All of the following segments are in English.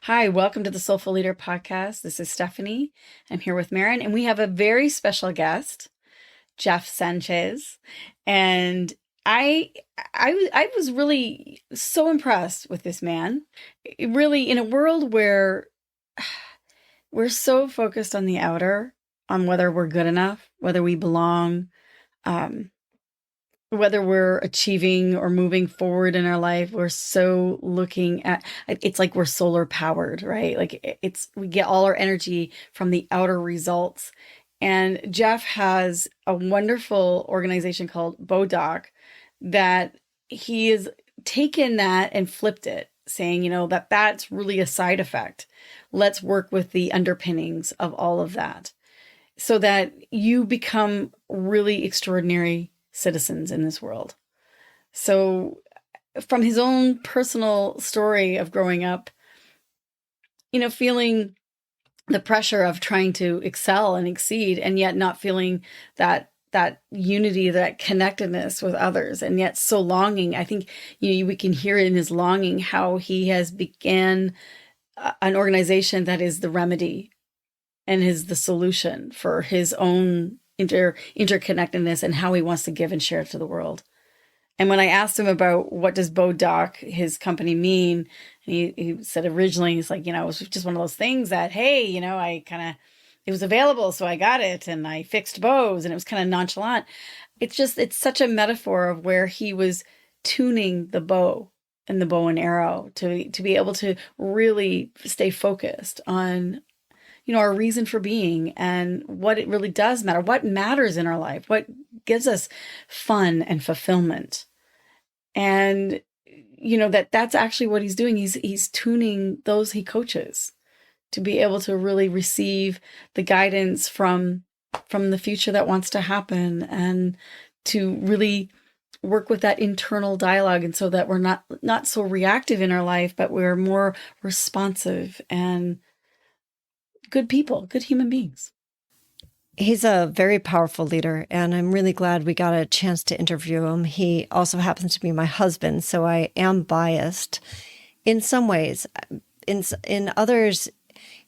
Hi, welcome to the Soulful Leader podcast. This is Stephanie. I'm here with Maren, and we have a very special guest, Jeff Sanchez. And I was really so impressed with this man. Really, in a world where we're so focused on the outer, on whether we're good enough, whether we belong, um, whether we're achieving or moving forward in our life, we're so looking at it's like we're solar powered, right? Like we get all our energy from the outer results. And Jeff has a wonderful organization called BODOC that he has taken that and flipped it, saying, that's really a side effect. Let's work with the underpinnings of all of that so that you become really extraordinary citizens in this world. So from his own personal story of growing up, feeling the pressure of trying to excel and exceed, and yet not feeling that unity, that connectedness with others, and yet so longing. I think we can hear in his longing how he has began an organization that is the remedy and is the solution for his own interconnectedness and how he wants to give and share to the world. And when I asked him about what does BODOC, his company, mean, he said originally, he's like, it was just one of those things that, hey, it was available, so I got it, and I fixed bows, and it was kind of nonchalant. It's such a metaphor of where he was tuning the bow and the bow and arrow to be able to really stay focused on our reason for being and what it really does matter, what matters in our life, what gives us fun and fulfillment. And, that's actually what he's doing. He's tuning those he coaches to be able to really receive the guidance from the future that wants to happen, and to really work with that internal dialogue. And so that we're not so reactive in our life, but we're more responsive and good people, good human beings. He's a very powerful leader, and I'm really glad we got a chance to interview him. He also happens to be my husband, so I am biased in some ways. In others,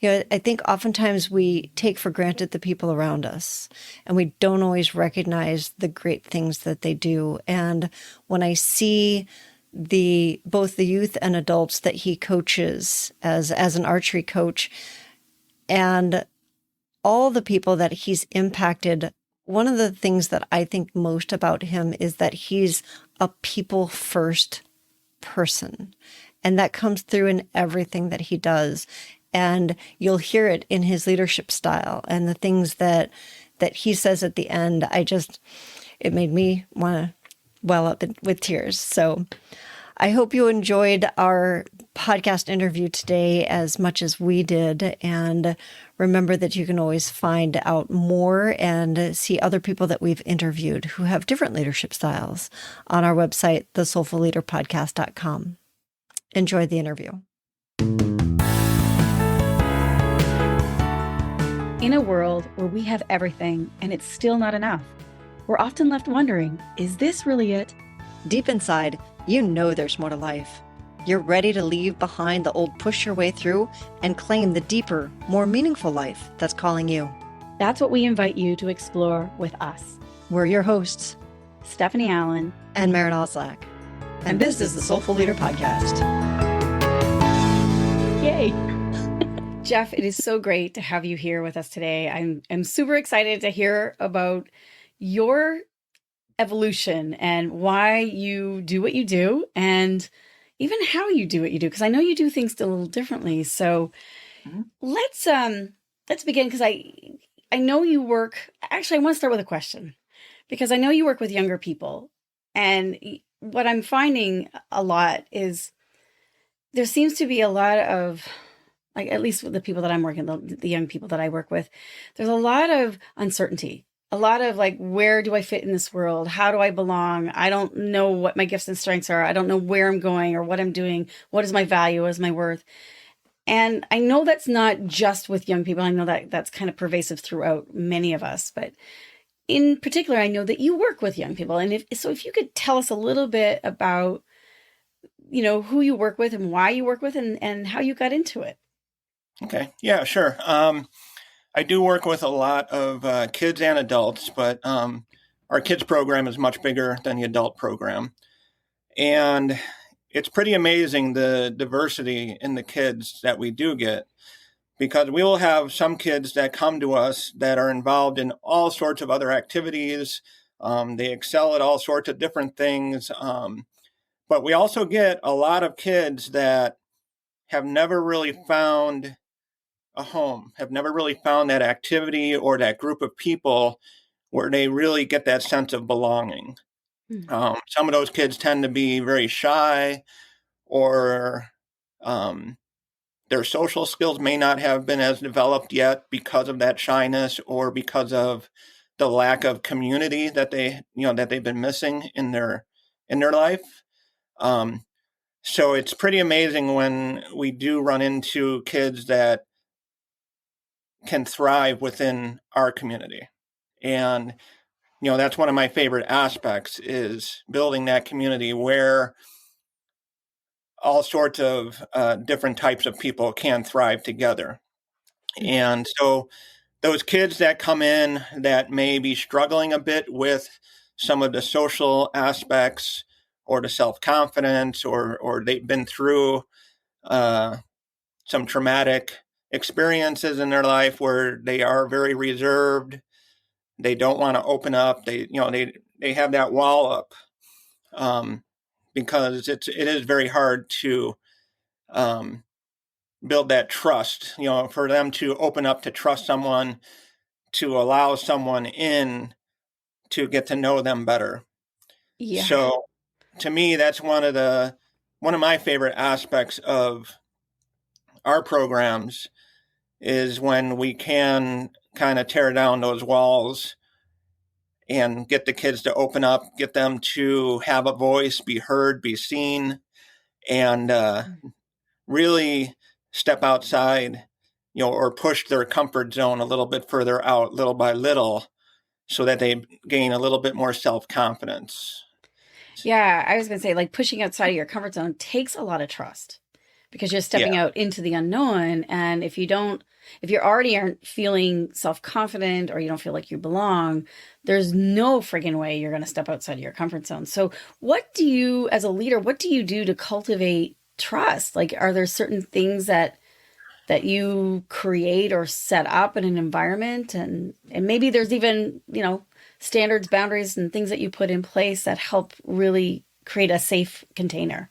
I think oftentimes we take for granted the people around us, and we don't always recognize the great things that they do. And when I see both the youth and adults that he coaches as an archery coach, and all the people that he's impacted, one of the things that I think most about him is that he's a people first person. And that comes through in everything that he does. And you'll hear it in his leadership style and the things that he says at the end. It made me want to well up with tears. So I hope you enjoyed our podcast interview today as much as we did. And remember that you can always find out more and see other people that we've interviewed who have different leadership styles on our website, thesoulfulleaderpodcast.com. Enjoy the interview. In a world where we have everything and it's still not enough, we're often left wondering, is this really it? Deep inside, you know there's more to life. You're ready to leave behind the old push your way through and claim the deeper, more meaningful life that's calling you. That's what we invite you to explore with us. We're your hosts, Stephanie Allen and Maren. And this is the Soulful Leader Podcast. Yay! Jeff, it is so great to have you here with us today. I'm super excited to hear about your evolution and why you do what you do, and even how you do what you do, because I know you do things a little differently. So let's begin, because I know you work. Actually, I want to start with a question, because I know you work with younger people, and what I'm finding a lot is there seems to be a lot of, like, at least with the people that I'm working, the young people that I work with, there's a lot of uncertainty. A lot of like, where do I fit in this world? How do I belong? I don't know what my gifts and strengths are. I don't know where I'm going or what I'm doing. What is my value? What is my worth? And I know that's not just with young people. I know that that's kind of pervasive throughout many of us. But in particular, I know that you work with young people. And if you could tell us a little bit about, who you work with and why you work with and how you got into it. Okay. Yeah, sure. I do work with a lot of kids and adults, but our kids program is much bigger than the adult program. And it's pretty amazing the diversity in the kids that we do get because we will have some kids that come to us that are involved in all sorts of other activities. They excel at all sorts of different things. But we also get a lot of kids that have never really found a home, have never really found that activity or that group of people where they really get that sense of belonging. Mm. Some of those kids tend to be very shy, or um, their social skills may not have been as developed yet because of that shyness or because of the lack of community that they've been missing in their life. Um, so it's pretty amazing when we do run into kids that can thrive within our community. And that's one of my favorite aspects is building that community where all sorts of different types of people can thrive together. Mm. And so those kids that come in that may be struggling a bit with some of the social aspects or the self-confidence, or they've been through uh, some traumatic experiences in their life where they are very reserved, they don't want to open up, they have that wall up, um, because it is very hard to um, build that trust, for them to open up, to trust someone, to allow someone in, to get to know them better. Yeah. So to me, that's one of my favorite aspects of our programs is when we can kind of tear down those walls and get the kids to open up, get them to have a voice, be heard, be seen, and really step outside, or push their comfort zone a little bit further out, little by little, so that they gain a little bit more self confidence. Yeah, I was going to say, like, pushing outside of your comfort zone takes a lot of trust because you're Yeah, stepping out into the unknown. And if you already aren't feeling self confident or you don't feel like you belong, there's no friggin' way you're going to step outside of your comfort zone. So, as a leader, what do you do to cultivate trust? Like, are there certain things that you create or set up in an environment, and maybe there's even standards, boundaries, and things that you put in place that help really create a safe container.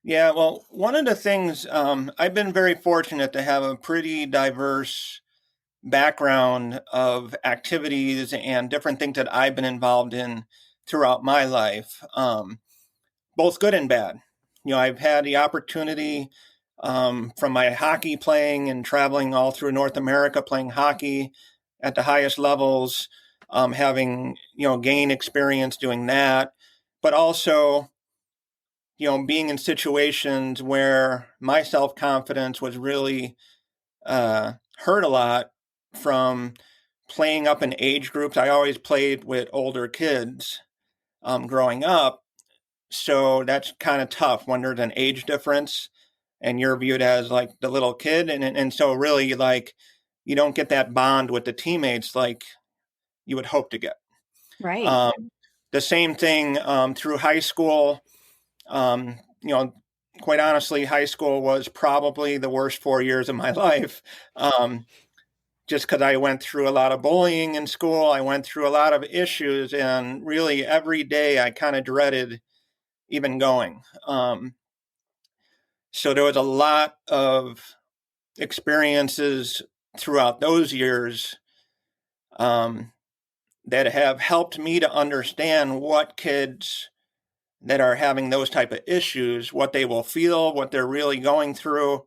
yeah. Well, one of the things, I've been very fortunate to have a pretty diverse background of activities and different things that I've been involved in throughout my life, both good and bad. I've had the opportunity, from my hockey playing and traveling all through North America playing hockey at the highest levels, having gain experience doing that, but also being in situations where my self confidence was really hurt a lot from playing up in age groups. I always played with older kids growing up. So that's kind of tough when there's an age difference and you're viewed as like the little kid. And so really like you don't get that bond with the teammates like you would hope to get. Right. Um, the same thing through high school. Um, you know, quite honestly, high school was probably the worst 4 years of my life. Just because I went through a lot of bullying in school, I went through a lot of issues, and really every day I kind of dreaded even going. So there was a lot of experiences throughout those years, um, that have helped me to understand what kids that are having those type of issues, what they will feel, what they're really going through.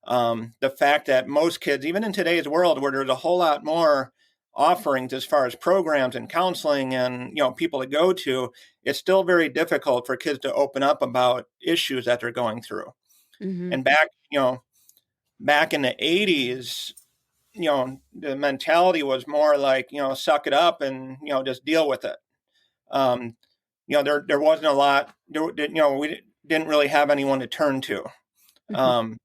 The fact that most kids, even in today's world where there's a whole lot more offerings as far as programs and counseling and people to go to, it's still very difficult for kids to open up about issues that they're going through. Hmm. And back in the 80s, the mentality was more like, suck it up and, just deal with it. Um, there wasn't a lot, we didn't really have anyone to turn to. Hmm. Um,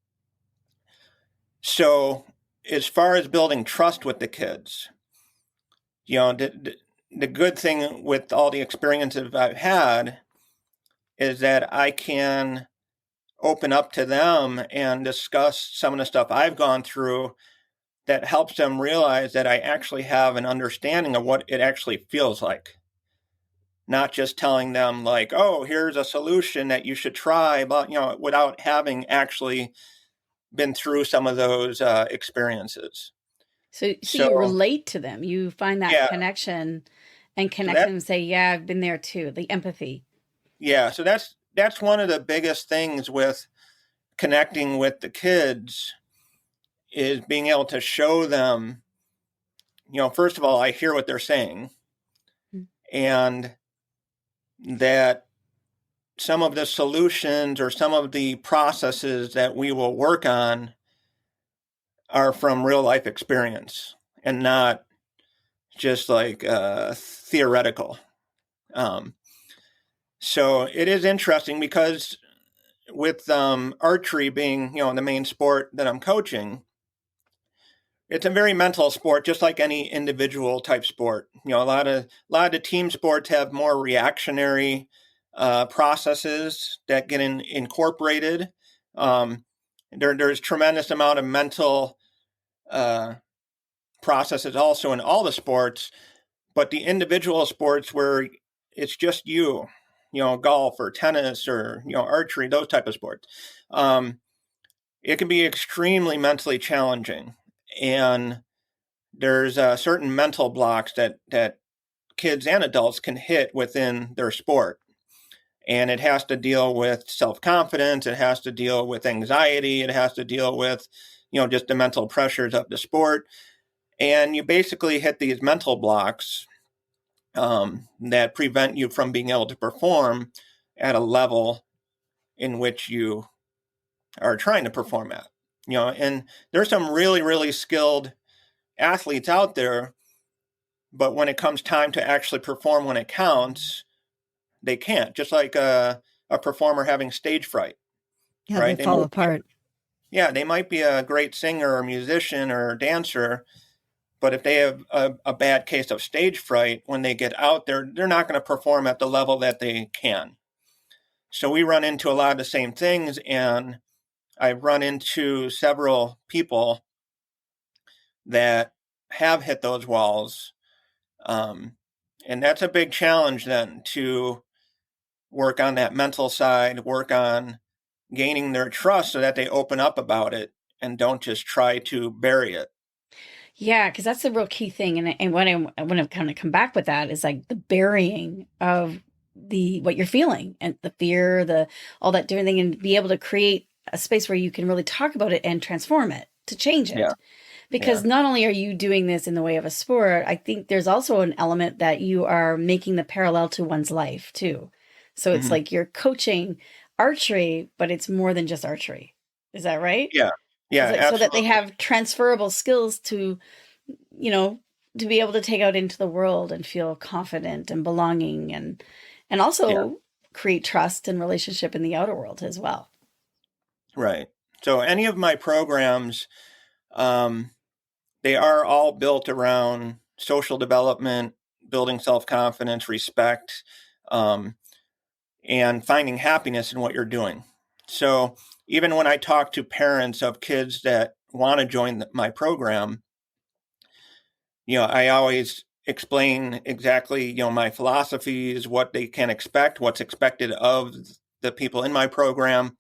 So as far as building trust with the kids, the good thing with all the experiences I've had is that I can open up to them and discuss some of the stuff I've gone through that helps them realize that I actually have an understanding of what it actually feels like. Not just telling them like, oh, here's a solution that you should try, but without having actually been through some of those experiences. So you So relate to them. You find that yeah, connection and so connect that them and say, yeah, I've been there too. The empathy. yeah, so that's one of the biggest things with connecting with the kids is being able to show them, first of all, I hear what they're saying, and that some of the solutions or some of the processes that we will work on are from real life experience and not just like theoretical. Um, so it is interesting because with archery being, the main sport that I'm coaching, it's a very mental sport, just like any individual type sport. A lot of the team sports have more reactionary processes that get incorporated. Um, there's tremendous amount of mental uh, processes also in all the sports, but the individual sports where it's just golf or tennis or archery, those type of sports, it can be extremely mentally challenging, and there's certain mental blocks that kids and adults can hit within their sport. And it has to deal with self-confidence. It has to deal with anxiety. It has to deal with, just the mental pressures of the sport. And you basically hit these mental blocks that prevent you from being able to perform at a level in which you are trying to perform at. And there's some really, really skilled athletes out there, but when it comes time to actually perform when it counts, they can't. Just like a performer having stage fright, Yeah, they right? fall apart. They might be a great singer or musician or dancer, but if they have a bad case of stage fright, when they get out there, they're not going to perform at the level that they can. So we run into a lot of the same things, and I've run into several people that have hit those walls. Um, and that's a big challenge then, to work on that mental side, work on gaining their trust so that they open up about it and don't just try to bury it. Yeah, because that's the real key thing. And when I want to kind of come back with that is like the burying of the what you're feeling and the fear, the all that doing thing, and be able to create a space where you can really talk about it and transform it to change Yeah. it. Because Yeah. not only are you doing this in the way of a sport, I think there's also an element that you are making the parallel to one's life too. So it's Hmm. like you're coaching archery, but it's more than just archery. Is that right? Yeah. Yeah. It's like so that they Absolutely. have transferable skills to, you know, to be able to take out into the world and feel confident and belonging and Yeah. also create trust and relationship in the outer world as well. Right. So any of my programs, um, they are all built around social development, building self-confidence, respect, um, and finding happiness in what you're doing. So even when I talk to parents of kids that want to join my program, I always explain exactly, my philosophies, what they can expect, what's expected of the people in my program.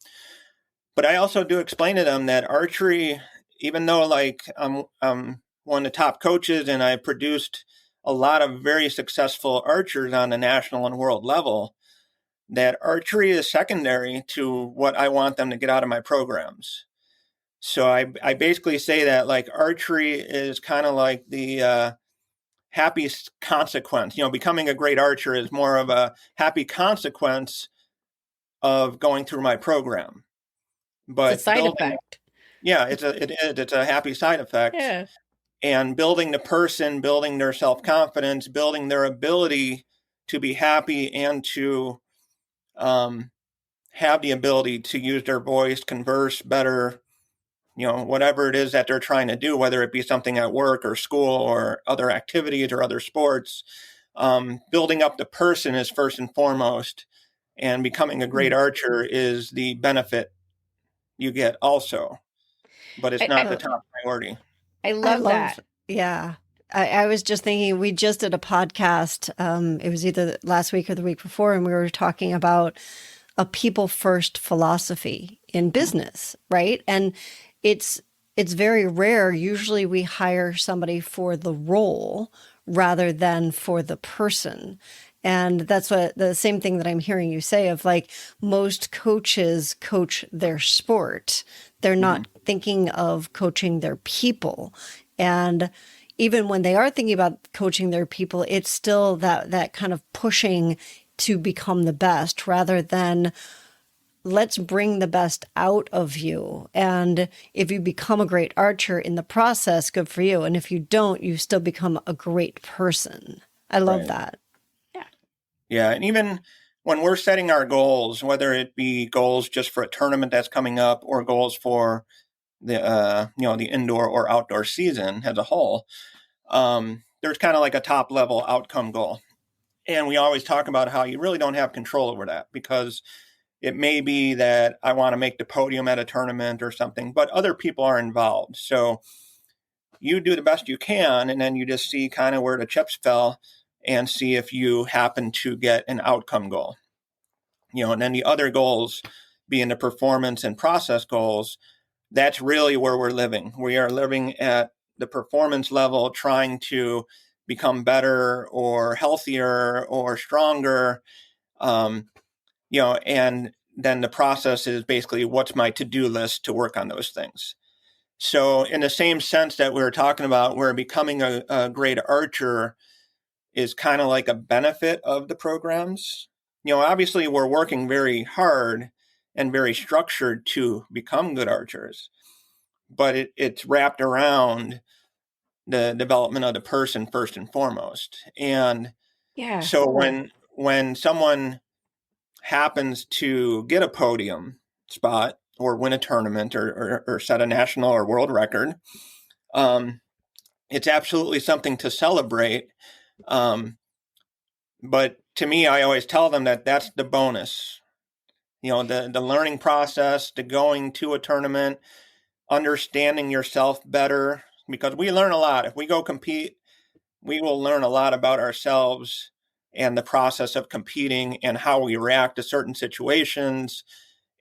But I also do explain to them that archery, even though like I'm one of the top coaches and I produced a lot of very successful archers on the national and world level, that archery is secondary to what I want them to get out of my programs. So I basically say that like archery is kind of like the happy consequence. Becoming a great archer is more of a happy consequence of going through my program. It's a But side building, effect. yeah, it's a happy side effect. Yeah. And building the person, building their self confidence, building their ability to be happy and to um, have the ability to use their voice, converse better, whatever it is that they're trying to do, whether it be something at work or school or other activities or other sports. Building up the person is first and foremost, and becoming a great archer is the benefit you get also, but it's not the top priority. I I love love, that. yeah. I was just thinking, we just did a podcast. It was either last week or the week before, and we were talking about a people first philosophy in business, right? And it's very rare. Usually we hire somebody for the role rather than for the person. And that's what the same thing that I'm hearing you say of like most coaches coach their sport. They're not thinking of coaching their people. And even when they are thinking about coaching their people, it's still that kind of pushing to become the best rather than let's bring the best out of you. And if you become a great archer in the process, good for you. And if you don't, you still become a great person. I love that. Yeah. Yeah. And even when we're setting our goals, whether it be goals just for a tournament that's coming up or goals for the, the indoor or outdoor season as a whole, there's kind of like a top level outcome goal. And we always talk about how you really don't have control over that, because it may be that I want to make the podium at a tournament or something, but other people are involved. So you do the best you can, and then you just see kind of where the chips fell and see if you happen to get an outcome goal. And then the other goals being the performance and process goals, that's really where we're living. We are living at the performance level, trying to become better or healthier or stronger. And then the process is basically what's my to-do list to work on those things. So in the same sense that we were talking about, where becoming a great archer is kind of like a benefit of the programs. Obviously we're working very hard and very structured to become good archers, but it's wrapped around the development of the person first and foremost. And so when someone happens to get a podium spot or win a tournament or set a national or world record, it's absolutely something to celebrate. But to me, I always tell them that that's the bonus. The learning process, the going to a tournament, understanding yourself better, because we learn a lot. If we go compete, we will learn a lot about ourselves and the process of competing and how we react to certain situations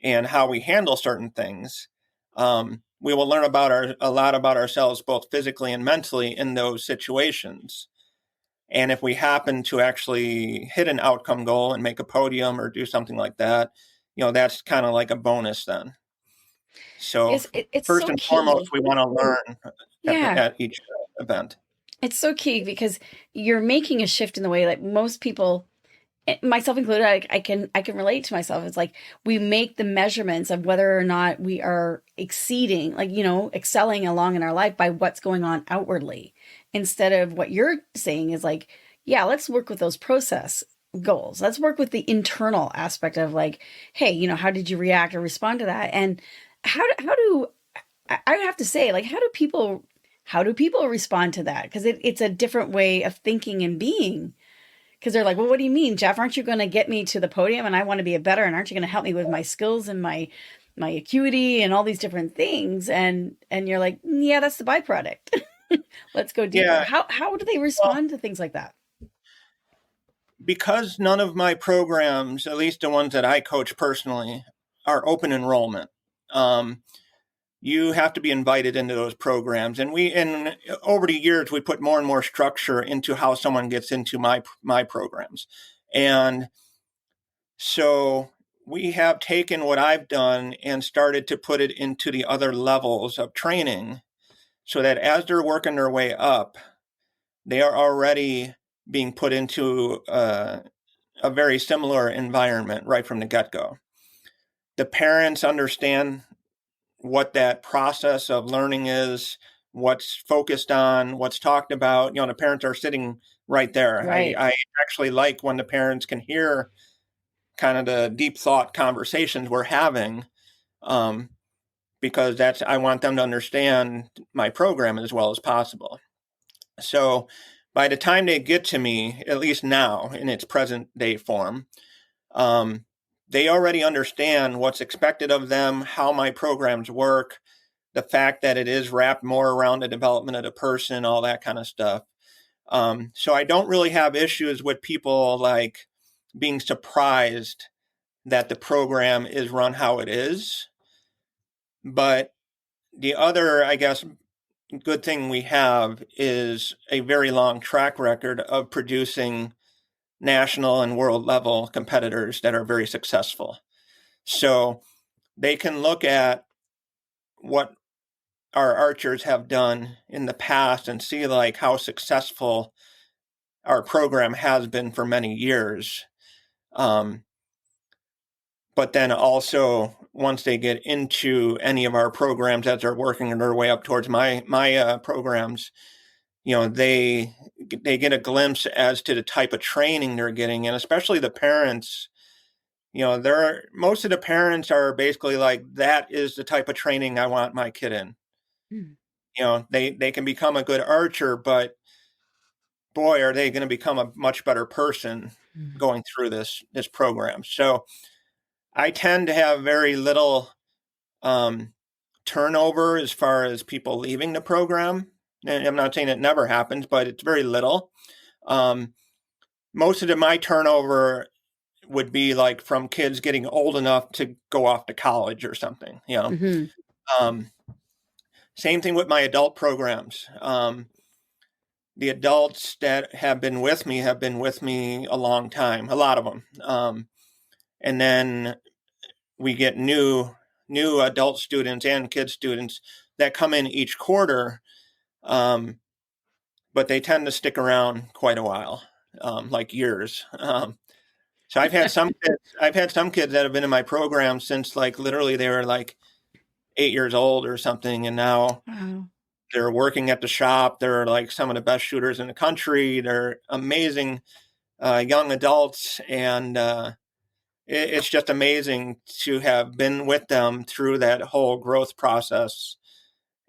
and how we handle certain things. We will learn a lot about ourselves, both physically and mentally, in those situations. And if we happen to actually hit an outcome goal and make a podium or do something like that, that's kind of like a bonus then. So it's first so and key. foremost, we want to learn at each event. It's so key because you're making a shift in the way that most people, myself included, I can relate to myself. It's like we make the measurements of whether or not we are exceeding, like, excelling along in our life by what's going on outwardly, instead of what you're saying is like, yeah, let's work with those process goals. Let's work with the internal aspect of like, hey, how did you react or respond to that? And how do I have to say, like, how do people respond to that? Because it's a different way of thinking and being. Because they're like, well, what do you mean, Jeff? Aren't you going to get me to the podium and I want to be a better? And aren't you going to help me with my skills and my acuity and all these different things? And you're like, yeah, that's the byproduct. Let's go deeper. Yeah. How do they respond to things like that? Because none of my programs, at least the ones that I coach personally, are open enrollment. You have to be invited into those programs. And over the years, we put more and more structure into how someone gets into my programs. And so we have taken what I've done and started to put it into the other levels of training, so that as they're working their way up, they are already being put into a very similar environment right from the get-go. The parents understand what that process of learning is, what's focused on, what's talked about. The parents are sitting right there. Right. I actually like when the parents can hear kind of the deep thought conversations we're having, because I want them to understand my program as well as possible. So by the time they get to me, at least now in its present day form, they already understand what's expected of them, how my programs work, the fact that it is wrapped more around the development of the person, all that kind of stuff. So I don't really have issues with people like being surprised that the program is run how it is. But the other, I guess, good thing we have is a very long track record of producing national and world level competitors that are very successful. So they can look at what our archers have done in the past and see like how successful our program has been for many years. But then also once they get into any of our programs as they're working their way up towards my programs, they get a glimpse as to the type of training they're getting, and especially the parents. Most of the parents are basically like, that is the type of training I want my kid in. They can become a good archer, but boy, are they going to become a much better person going through this program. So I tend to have very little turnover as far as people leaving the program. And I'm not saying it never happens, but it's very little. Most of my turnover would be like from kids getting old enough to go off to college or something, Same thing with my adult programs. The adults that have been with me a long time, a lot of them. And then we get new adult students and kid students that come in each quarter, but they tend to stick around quite a while, like years. So I've had some kids that have been in my program since like literally they were like 8 years old or something, and now they're working at the shop. They're like some of the best shooters in the country. They're amazing young adults, and it's just amazing to have been with them through that whole growth process.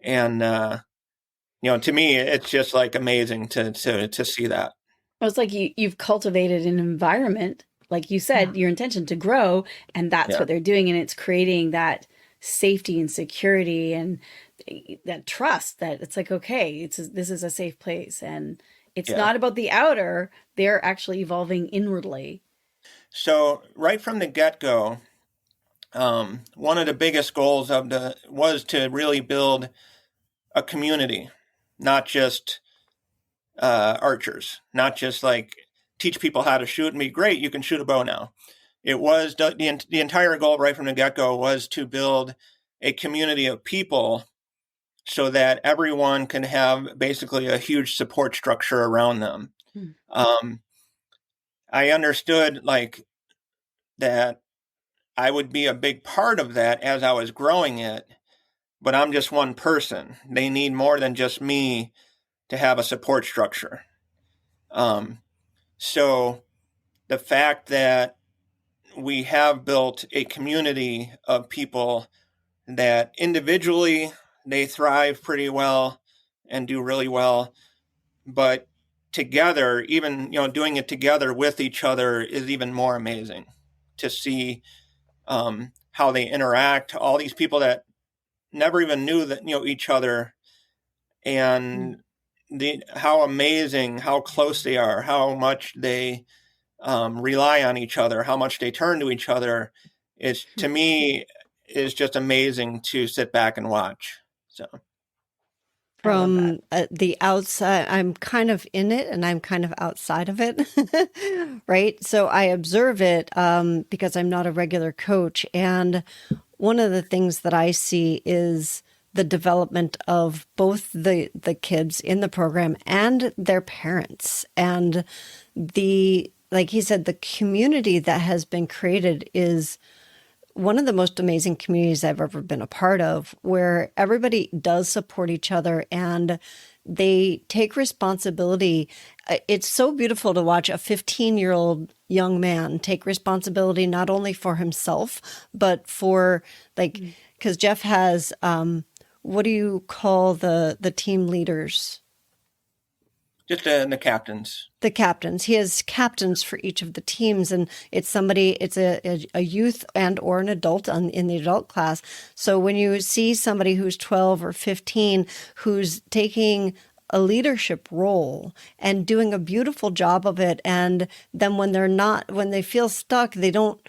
And to me, it's just like amazing to see that. Well, it's like you've cultivated an environment, like you said, your intention to grow, and that's what they're doing, and it's creating that safety and security and that trust that it's like, okay, this is a safe place, and it's not about the outer. They're actually evolving inwardly. So right from the get-go, one of the biggest goals was to really build a community, not just archers, not just like teach people how to shoot and be great, you can shoot a bow now. It was the entire goal right from the get-go was to build a community of people so that everyone can have basically a huge support structure around them. I understood like that I would be a big part of that as I was growing it, but I'm just one person. They need more than just me to have a support structure. So the fact that we have built a community of people that individually they thrive pretty well and do really well, but together, even doing it together with each other is even more amazing to see how they interact. All these people that never even knew that each other, and how amazing, how close they are, how much they rely on each other, how much they turn to each other. It's, to me, is just amazing to sit back and watch. So from the outside, I'm kind of in it and I'm kind of outside of it, right? So I observe it because I'm not a regular coach. And one of the things that I see is the development of both the kids in the program and their parents. And like he said, the community that has been created is one of the most amazing communities I've ever been a part of, where everybody does support each other and they take responsibility. It's so beautiful to watch a 15-year-old young man take responsibility not only for himself, but for like because Jeff has, what do you call the team leaders? Just the captains. The captains. He has captains for each of the teams, and it's a youth and or an adult in the adult class. So when you see somebody who's 12 or 15 who's taking a leadership role and doing a beautiful job of it, and then when they feel stuck, they don't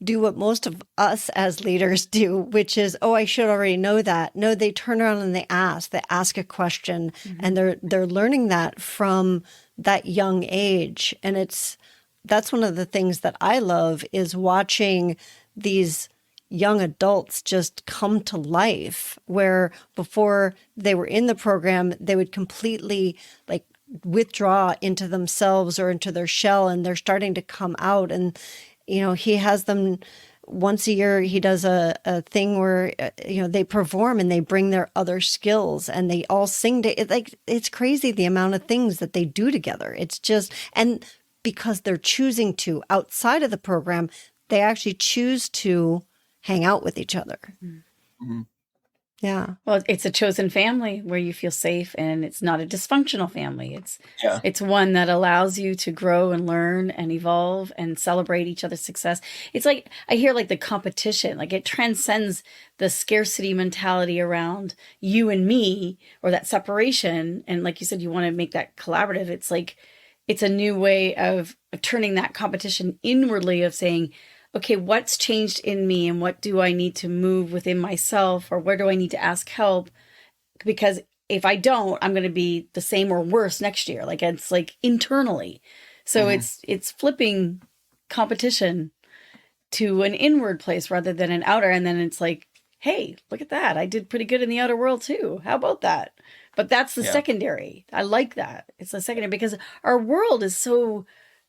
do what most of us as leaders do, which is, oh, I should already know that. No, they turn around and they ask a question, and they're learning that from that young age. And that's one of the things that I love, is watching these young adults just come to life, where before they were in the program, they would completely like withdraw into themselves or into their shell, and they're starting to come out. And he has them once a year. He does a thing where, they perform and they bring their other skills and they all sing it's crazy the amount of things that they do together. It's just, and because they're choosing to, outside of the program, they actually choose to hang out with each other. Mm-hmm. Yeah. Well, it's a chosen family where you feel safe, and it's not a dysfunctional family. It's one that allows you to grow and learn and evolve and celebrate each other's success. It's like, I hear like the competition, like it transcends the scarcity mentality around you and me, or that separation. And like you said, you want to make that collaborative. It's like, it's a new way of turning that competition inwardly, of saying, okay, what's changed in me, and what do I need to move within myself, or where do I need to ask help? Because if I don't, I'm going to be the same or worse next year. Like, it's like internally. So it's flipping competition to an inward place rather than an outer. And then it's like, hey, look at that. I did pretty good in the outer world too. How about that? But that's the secondary. I like that. It's the secondary, because our world is so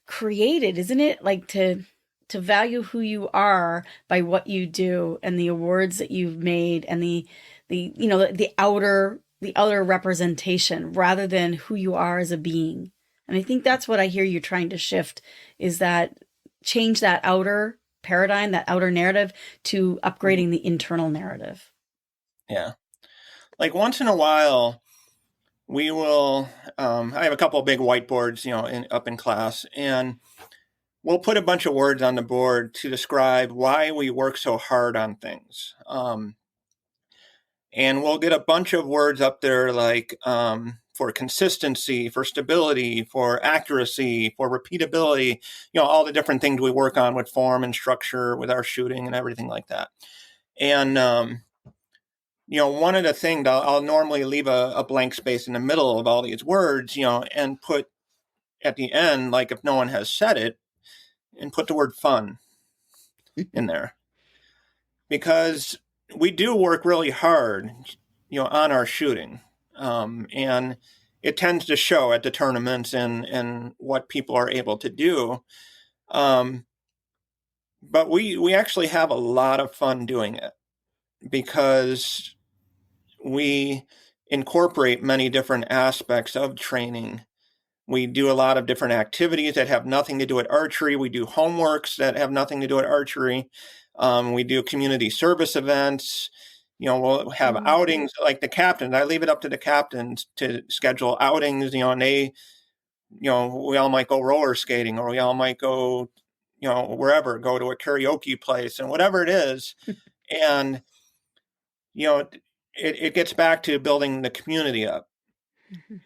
created, isn't it? Like to value who you are by what you do and the awards that you've made, and the outer representation, rather than who you are as a being. And I think that's what I hear you trying to shift, is that change that outer paradigm, that outer narrative, to upgrading the internal narrative. Yeah. Like once in a while, we will, I have a couple of big whiteboards, up in class, and we'll put a bunch of words on the board to describe why we work so hard on things. And we'll get a bunch of words up there like for consistency, for stability, for accuracy, for repeatability, all the different things we work on with form and structure with our shooting and everything like that. And, one of the things, I'll normally leave a blank space in the middle of all these words, and put at the end, like if no one has said it, and put the word fun in there, because we do work really hard, on our shooting. And it tends to show at the tournaments and what people are able to do. But we actually have a lot of fun doing it, because we incorporate many different aspects of training. We do a lot of different activities that have nothing to do with archery. We do homeworks that have nothing to do with archery. We do community service events. We'll have outings like the captains. I leave it up to the captains to schedule outings, and they, we all might go roller skating, or we all might go, wherever, go to a karaoke place and whatever it is. And, it gets back to building the community up.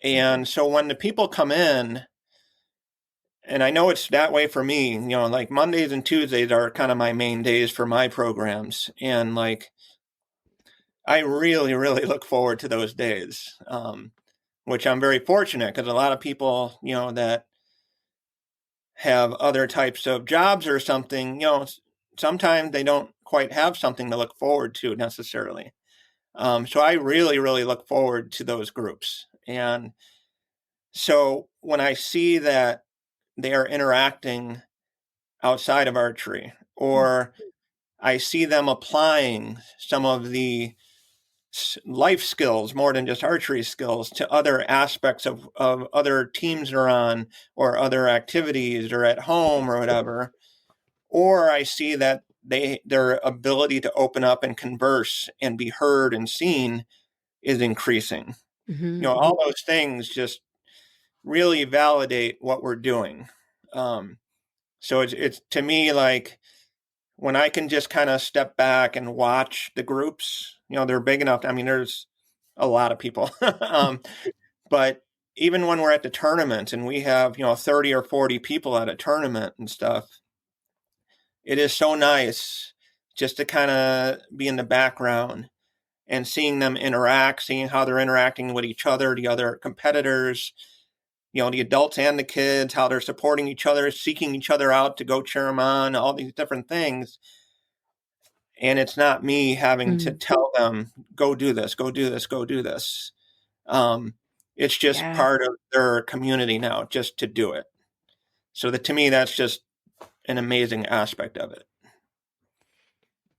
And so when the people come in, and I know it's that way for me, like Mondays and Tuesdays are kind of my main days for my programs. And like, I really, really look forward to those days, which I'm very fortunate, because a lot of people, that have other types of jobs or something, sometimes they don't quite have something to look forward to necessarily. So I really, really look forward to those groups. And so when I see that they are interacting outside of archery, or I see them applying some of the life skills, more than just archery skills, to other aspects of other teams they're on, or other activities, or at home, or whatever, or I see that their ability to open up and converse and be heard and seen is increasing. Mm-hmm. All those things just really validate what we're doing. So it's to me like when I can just kind of step back and watch the groups, they're big enough. I mean, there's a lot of people, but even when we're at the tournament and we have 30 or 40 people at a tournament and stuff, it is so nice just to kind of be in the background and seeing them interact, seeing how they're interacting with each other, the other competitors, the adults and the kids, how they're supporting each other, seeking each other out to go cheer them on, all these different things. And it's not me having to tell them, go do this, go do this, go do this. It's just Yeah. part of their community now, just to do it. So that to me, that's just an amazing aspect of it.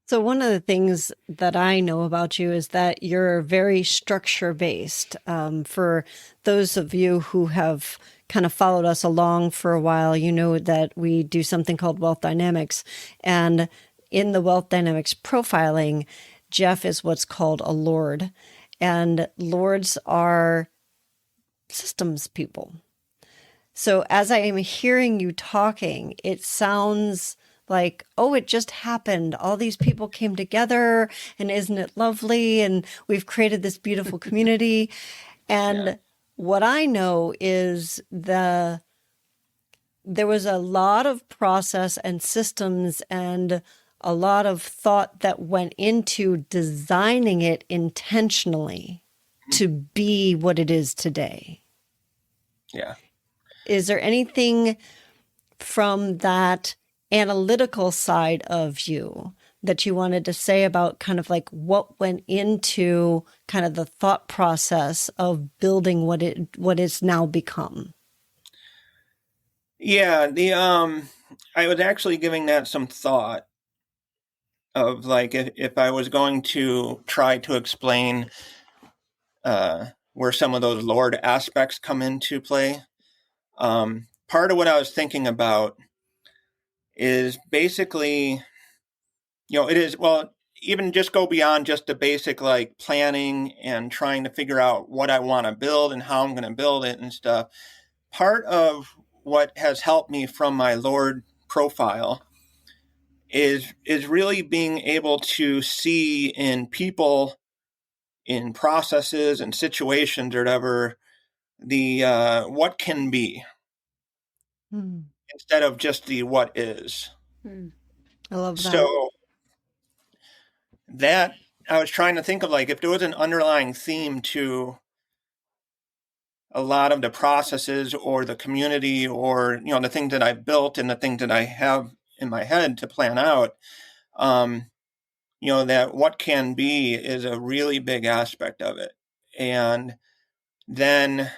So one of the things that I know about you is that you're very structure based. For those of you who have kind of followed us along for a while, you know that we do something called wealth dynamics. And in the wealth dynamics profiling, Jeff is what's called a lord. And lords are systems people. So as I am hearing you talking, it sounds like, oh, it just happened. All these people came together and isn't it lovely? And we've created this beautiful community. And what I know is there was a lot of process and systems and a lot of thought that went into designing it intentionally to be what it is today. Yeah. Is there anything from that analytical side of you that you wanted to say about kind of like what went into kind of the thought process of building what it's now become? Yeah, I was actually giving that some thought of like if I was going to try to explain where some of those Lord aspects come into play. Part of what I was thinking about is basically, it is, well, even just go beyond just the basic like planning and trying to figure out what I want to build and how I'm going to build it and stuff. Part of what has helped me from my Lord profile is really being able to see in people, in processes and situations or whatever, the what can be instead of just the what is. I love that. So that I was trying to think of like if there was an underlying theme to a lot of the processes or the community or the things that I've built and the things that I have in my head to plan out. That what can be is a really big aspect of it. And then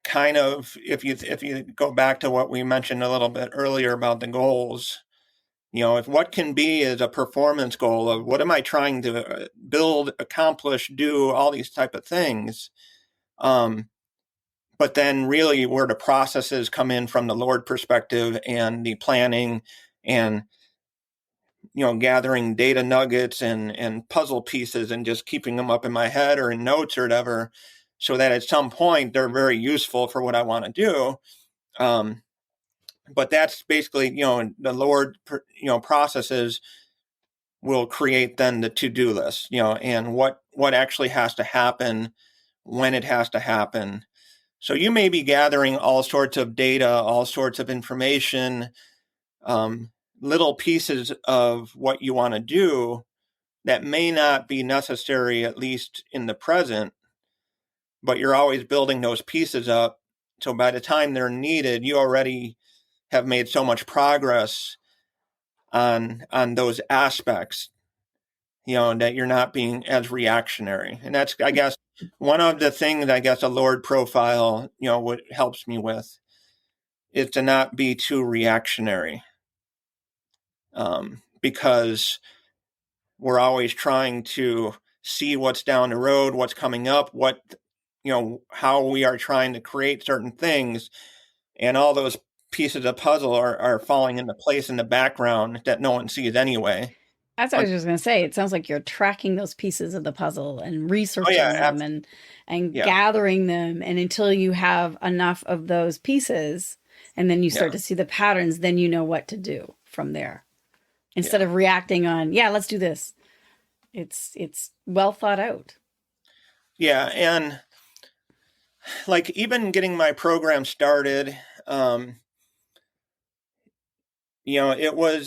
kind of if you go back to what we mentioned a little bit earlier about the goals, if what can be is a performance goal of what am I trying to build, accomplish, do, all these type of things. But then really where the processes come in from the Lord perspective and the planning and gathering data nuggets and puzzle pieces and just keeping them up in my head or in notes or whatever, so that at some point they're very useful for what I want to do. But that's basically, the Lord, processes will create then the to-do list, and what actually has to happen when it has to happen. So you may be gathering all sorts of data, all sorts of information, little pieces of what you want to do that may not be necessary, at least in the present, but you're always building those pieces up. So by the time they're needed, you already have made so much progress on those aspects, that you're not being as reactionary. And that's, I guess, one of the things I guess a Lord profile, what helps me with is to not be too reactionary. Because we're always trying to see what's down the road, what's coming up, how we are trying to create certain things. And all those pieces of the puzzle are falling into place in the background that no one sees anyway. That's what I was just going to say. It sounds like you're tracking those pieces of the puzzle and Oh yeah, researching them and yeah, gathering them. And until you have enough of those pieces, and then you yeah, start to see the patterns, then you know what to do from there. Instead yeah, of reacting on, yeah, let's do this. It's well thought out. yeah. And like even getting my program started, it was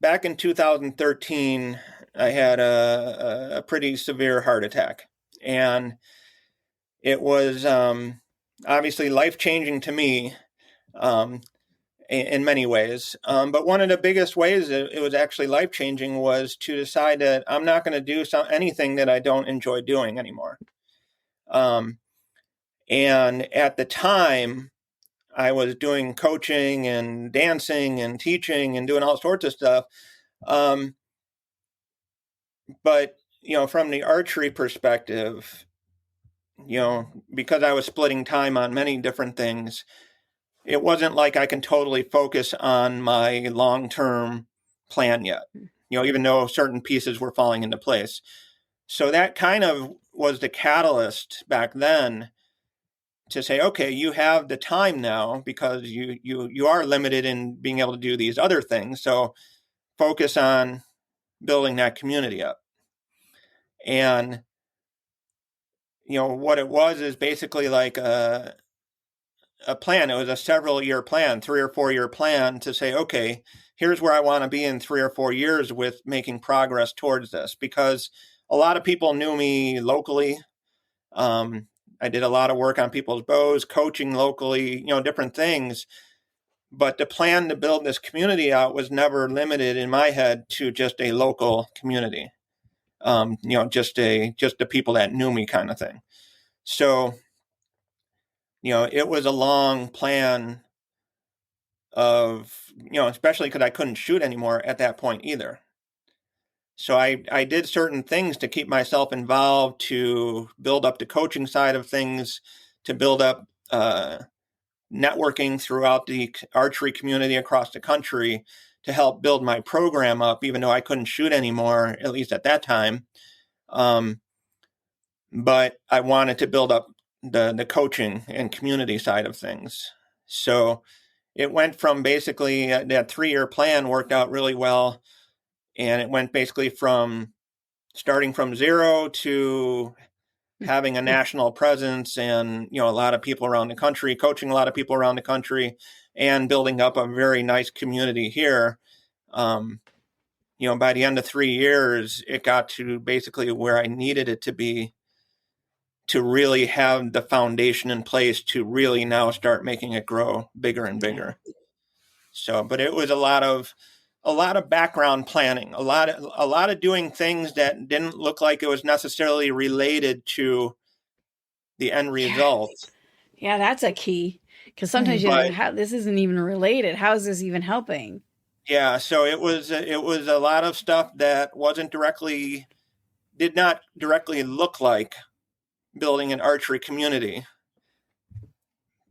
back in 2013. I had a pretty severe heart attack, and it was obviously life changing to me in many ways. But one of the biggest ways that it was actually life changing was to decide that I'm not going to do anything that I don't enjoy doing anymore. Um, and at the time, I was doing coaching and dancing and teaching and doing all sorts of stuff. Um, but, from the archery perspective, because I was splitting time on many different things, it wasn't like I can totally focus on my long-term plan yet, even though certain pieces were falling into place. So that kind of was the catalyst back then to say, okay, you have the time now because you are limited in being able to do these other things. So focus on building that community up. And what it was is basically like a plan. It was a several year plan, 3 or 4 year plan to say, okay, here's where I want to be in 3 or 4 years with making progress towards this. Because a lot of people knew me locally. I did a lot of work on people's bows, coaching locally, different things. But the plan to build this community out was never limited in my head to just a local community. Just the people that knew me kind of thing. So, it was a long plan of, especially because I couldn't shoot anymore at that point either. So I did certain things to keep myself involved, to build up the coaching side of things, to build up networking throughout the archery community across the country to help build my program up, even though I couldn't shoot anymore, at least at that time. But I wanted to build up the coaching and community side of things. So it went from basically that 3-year plan worked out really well. And it went basically from starting from zero to having a national presence and, a lot of people around the country, coaching a lot of people around the country, and building up a very nice community here. By the end of 3 years, it got to basically where I needed it to be to really have the foundation in place to really now start making it grow bigger and bigger. So, but it was a lot of background planning, a lot of doing things that didn't look like it was necessarily related to the end result. Yeah, that's a key. Because sometimes you think, how this isn't even related. How is this even helping? Yeah, so it was a lot of stuff that did not directly look like building an archery community.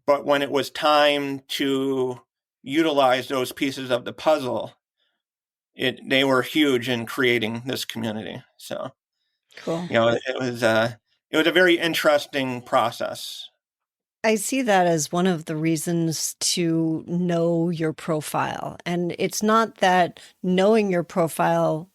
But when it was time to utilize those pieces of the puzzle, they were huge in creating this community. So cool. It was a very interesting process. I see that as one of the reasons to know your profile. And it's not that knowing your profile,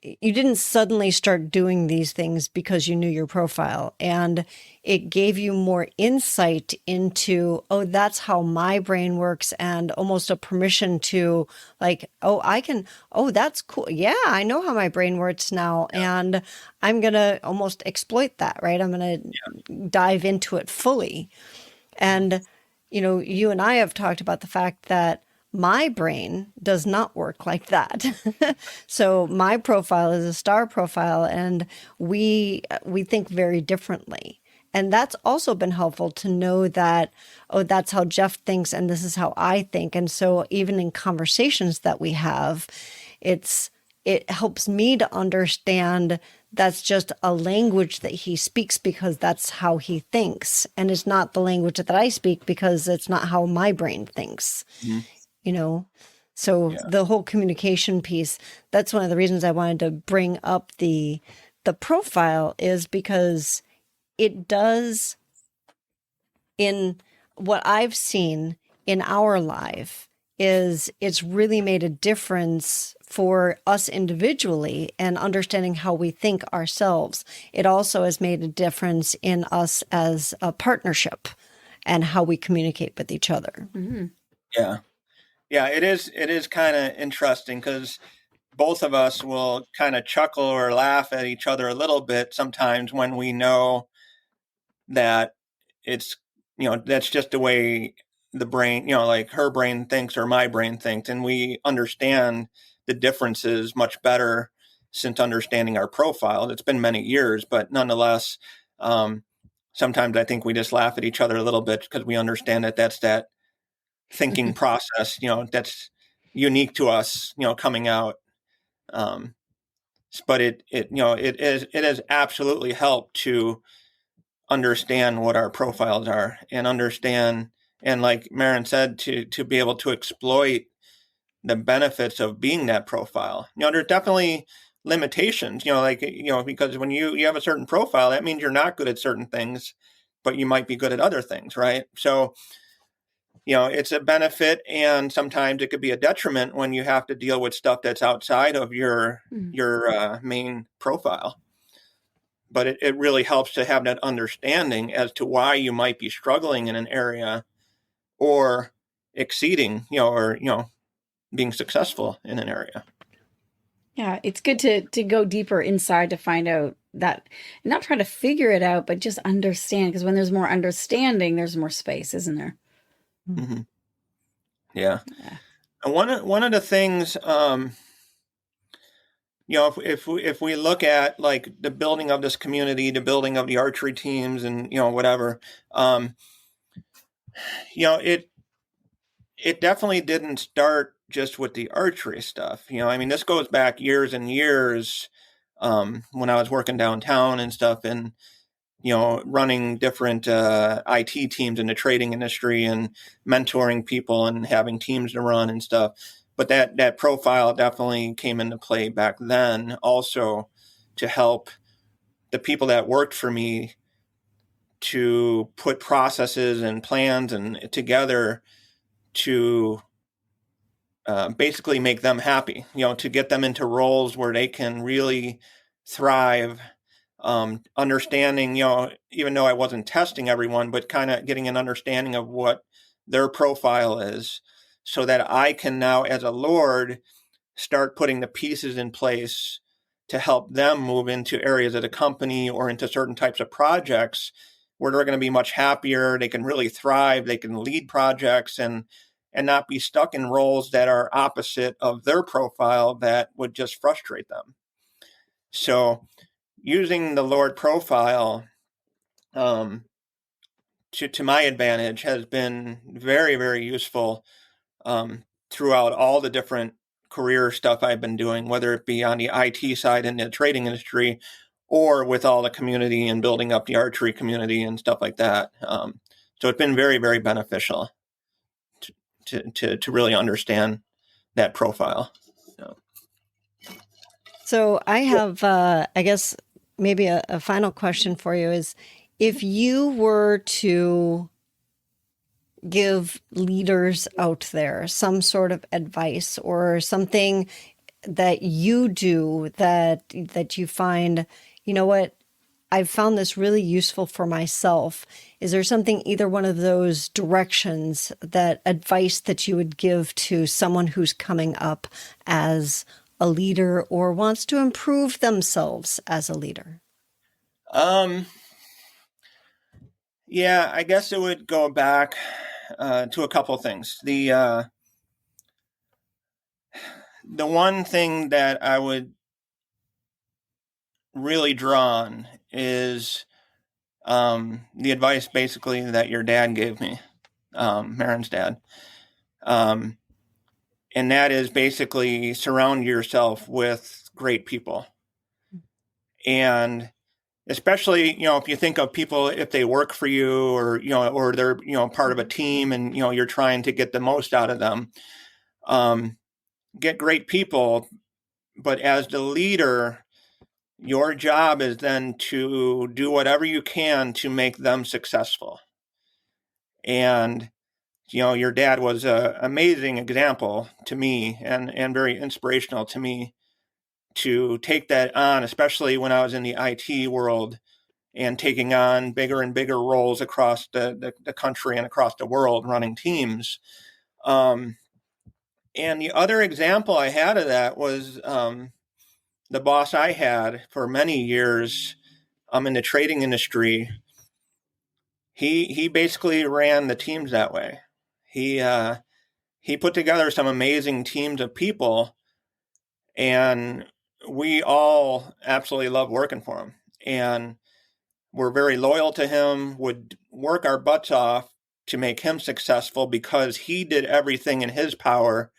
you didn't suddenly start doing these things because you knew your profile, and it gave you more insight into, oh, that's how my brain works, and almost a permission to like, that's cool. Yeah, I know how my brain works now. Yeah. And I'm going to almost exploit that, right? I'm going to dive into it fully. And, you and I have talked about the fact that my brain does not work like that. So my profile is a star profile, and we think very differently. And that's also been helpful to know that, oh, that's how Jeff thinks, and this is how I think. And so even in conversations that we have, it helps me to understand that's just a language that he speaks because that's how he thinks. And it's not the language that I speak because it's not how my brain thinks, Mhm. you know? So Yeah. the whole communication piece, that's one of the reasons I wanted to bring up the profile, is because it does, in what I've seen in our life, is it's really made a difference for us individually and understanding how we think ourselves. It also has made a difference in us as a partnership and how we communicate with each other. Mm-hmm. Yeah. Yeah, it is kind of interesting because both of us will kind of chuckle or laugh at each other a little bit sometimes when we know that it's, that's just the way the brain, like her brain thinks or my brain thinks. And we understand the differences much better since understanding our profile. It's been many years, but nonetheless, sometimes I think we just laugh at each other a little bit because we understand that that's that thinking process, that's unique to us, coming out. Um, but it has absolutely helped to understand what our profiles are and understand, and like Maren said, to be able to exploit the benefits of being that profile. There's definitely limitations, because when you have a certain profile, that means you're not good at certain things, but you might be good at other things, right? So, it's a benefit, and sometimes it could be a detriment when you have to deal with stuff that's outside of your main profile. But it really helps to have that understanding as to why you might be struggling in an area or exceeding, or being successful in an area. Yeah, it's good to go deeper inside to find out that, not trying to figure it out, but just understand. Because when there's more understanding, there's more space, isn't there? Mm-hmm. Yeah. Yeah. And one of the things, if we look at like the building of this community, the building of the archery teams, and whatever, it definitely didn't start just with the archery stuff. I mean, this goes back years and years, when I was working downtown and stuff, and running different IT teams in the trading industry and mentoring people and having teams to run and stuff. But that profile definitely came into play back then, also to help the people that worked for me to put processes and plans and together to basically make them happy, to get them into roles where they can really thrive. Understanding, even though I wasn't testing everyone, but kind of getting an understanding of what their profile is, so that I can now, as a Lord, start putting the pieces in place to help them move into areas of the company or into certain types of projects where they're going to be much happier. They can really thrive. They can lead projects and not be stuck in roles that are opposite of their profile that would just frustrate them. So using the Lord profile to my advantage has been very, very useful throughout all the different career stuff I've been doing, whether it be on the IT side in the trading industry or with all the community and building up the archery community and stuff like that. So it's been very, very beneficial to really understand that profile. So I have, I guess, maybe a final question for you is, if you were to give leaders out there some sort of advice or something that you do that you find, you know what, I've found this really useful for myself. Is there something, either one of those directions, that advice that you would give to someone who's coming up as a leader or wants to improve themselves as a leader? Yeah, I guess it would go back to a couple of things. The one thing that I would really draw on is the advice basically that your dad gave me, Maren's dad. And that is basically surround yourself with great people. And especially, if you think of people, if they work for you or, or they're, part of a team and, you're trying to get the most out of them, get great people. But as the leader, your job is then to do whatever you can to make them successful. And, your dad was an amazing example to me and very inspirational to me to take that on, especially when I was in the IT world and taking on bigger and bigger roles across the country and across the world running teams. And the other example I had of that was the boss I had for many years in the trading industry. He basically ran the teams that way. He put together some amazing teams of people, and we all absolutely love working for him. And we're very loyal to him, would work our butts off to make him successful because he did everything in his power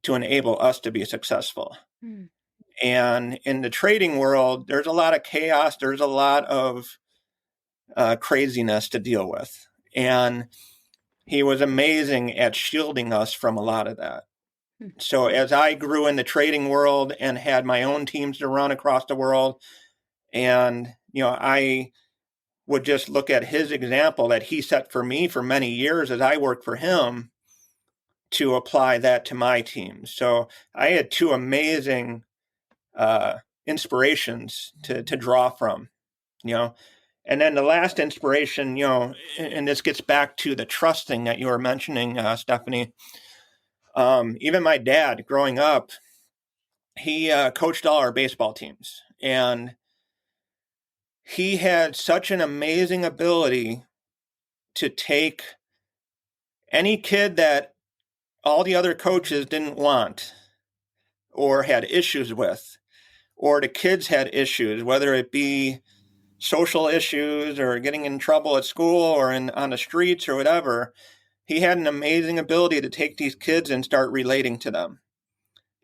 to enable us to be successful. Mm. And in the trading world, there's a lot of chaos. There's a lot of craziness to deal with. And he was amazing at shielding us from a lot of that. So as I grew in the trading world and had my own teams to run across the world, and, I would just look at his example that he set for me for many years as I worked for him to apply that to my team. So I had two amazing inspirations to draw from, And then the last inspiration, and this gets back to the trust thing that you were mentioning, Stephanie. Even my dad, growing up, he coached all our baseball teams. And he had such an amazing ability to take any kid that all the other coaches didn't want or had issues with, or the kids had issues, whether it be social issues or getting in trouble at school or on the streets or whatever. He had an amazing ability to take these kids and start relating to them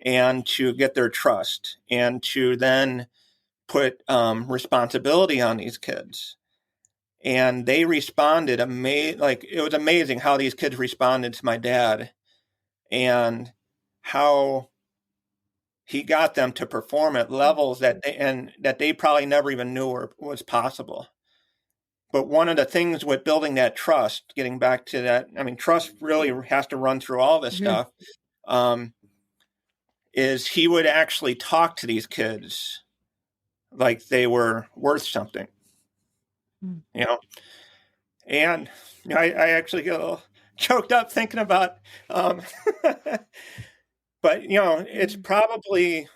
and to get their trust and to then put responsibility on these kids. And they responded it was amazing how these kids responded to my dad and how he got them to perform at levels that they probably never even knew was possible. But one of the things with building that trust, getting back to that, trust really has to run through all this stuff, is he would actually talk to these kids like they were worth something, And I actually get a little choked up thinking about, but it's probably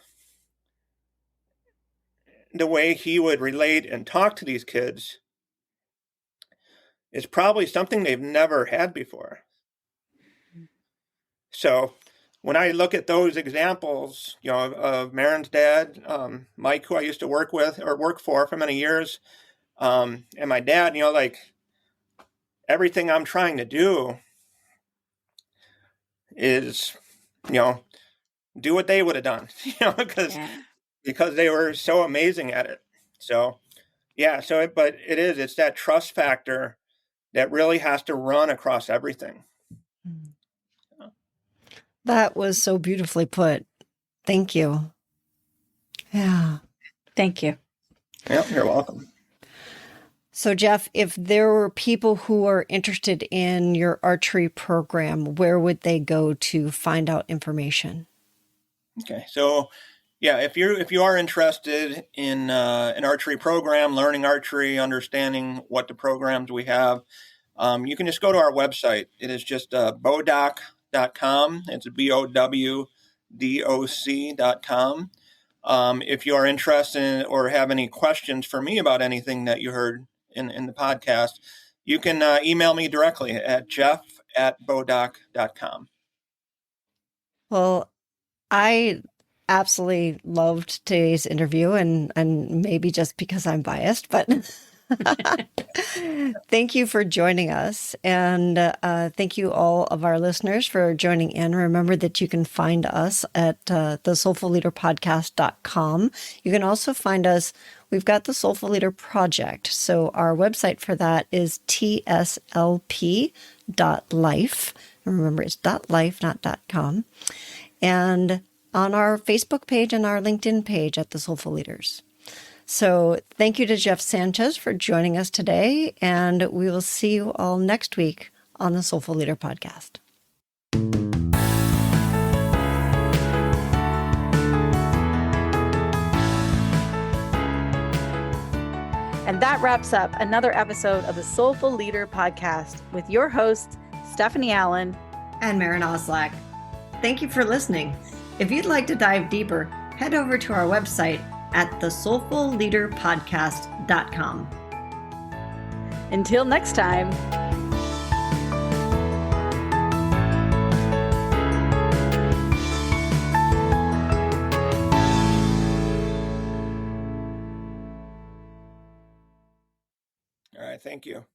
the way he would relate and talk to these kids is probably something they've never had before. So when I look at those examples, of Maren's dad, Mike, who I used to work for many years, and my dad, everything I'm trying to do is, do what they would have done, because they were so amazing at it. So, but it's that trust factor that really has to run across everything. That was so beautifully put. Thank you. Yeah. Thank you. Yeah, you're welcome. So, Jeff, if there were people who are interested in your archery program, where would they go to find out information? Okay, so if you are interested in an archery program, learning archery, understanding what the programs we have, you can just go to our website. It is just bowdoc.com. It's BOWDOC.com. If you are interested in, or have any questions for me about anything that you heard in the podcast, you can email me directly at jeff@bowdoc.com. Well, I absolutely loved today's interview, and maybe just because I'm biased, but thank you for joining us. And thank you all of our listeners for joining in. Remember that you can find us at thesoulfulleaderpodcast.com. You can also find us we've got the Soulful Leader Project. So our website for that is tslp.life. Remember, it's .life, not .com. And on our Facebook page and our LinkedIn page at the Soulful Leaders. So thank you to Jeff Sanchez for joining us today, and we will see you all next week on the Soulful Leader Podcast. And that wraps up another episode of the Soulful Leader Podcast with your hosts, Stephanie Allen and Maren Oslack. Thank you for listening. If you'd like to dive deeper, head over to our website at thesoulfulleaderpodcast.com. Until next time. All right, thank you.